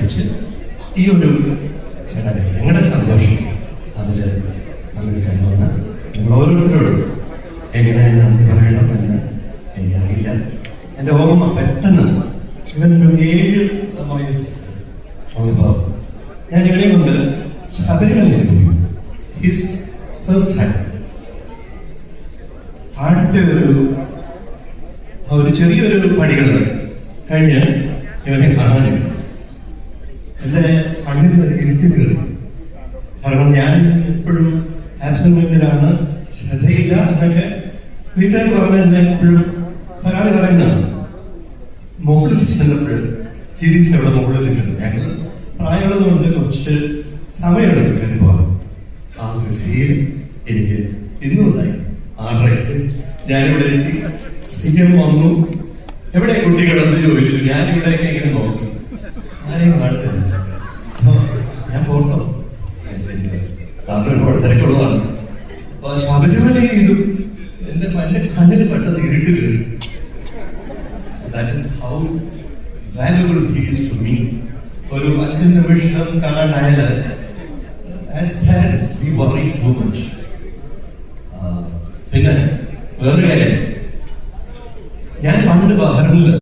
സഹിച്ച് ഈ ഒരു ചടങ്ങ് ഞങ്ങളുടെ സന്തോഷം അതിൽ പങ്കെടുക്കാൻ നിങ്ങൾ ഓരോരുത്തരോടും എങ്ങനെ നന്ദി പറയണമെന്ന് എനിക്കറിയില്ല. എൻ്റെ ഓർമ്മ പെട്ടെന്ന് ഇവനൊരു 7 വയസ്സ് അനുഭവം ഞാൻ ഇവനെ കൊണ്ട് ശബരിമലയിൽ പോയി. ഹിസ് ഫസ്റ്റ് ടൈം താഴത്തെ ഒരു ചെറിയൊരു പടികൾ കഴിഞ്ഞ് ഇവനെ കാണാനില്ല. എൻ്റെ കണ്ണിൽ ഇരുട്ടി കയറി. കാരണം ഞാൻ എപ്പോഴും ആബ്സെന്റിലാണ്, ശ്രദ്ധയില്ല എന്നൊക്കെ വീട്ടുകാർ പറഞ്ഞ എന്നെ എപ്പോഴും പരാതി പറയുന്നതാണ്. മുകളിൽ ചെന്നപ്പോൾ ചിരിച്ചവിടെ മുകളിൽ നിൽക്കുന്നു. ഞങ്ങൾ പ്രായമുള്ളതുകൊണ്ട് കുറച്ച് സമയമെടുക്കും കയറി പോകാം. ആ ഒരു ഫീൽ എനിക്ക് ഇന്നുണ്ടായി. 6:30 ഞാനിവിടെ എത്തി. CM വന്നു. എവിടെ കുട്ടികളെന്ന് ചോദിച്ചു. ഞാനിവിടെയൊക്കെ ഇങ്ങനെ നോക്കി, ആരെയും കാണുന്നില്ല. അപ്പൊ ഞാൻ പോട്ടോ, ഒരുപാട് തിരക്കുള്ളതാണ്. അപ്പൊ ശബരിമല ഇതും എന്റെ കണ്ണിൽ പെട്ടെന്ന് ഇരുട്ട് കയറി. That is how valuable he is to me. ഒരു 5 നിമിഷം കാണാനായാല് as parents we worry too much. പിന്നെ വേറൊരു കാര്യം, ഞാൻ പണ്ട് ബഹറിനില്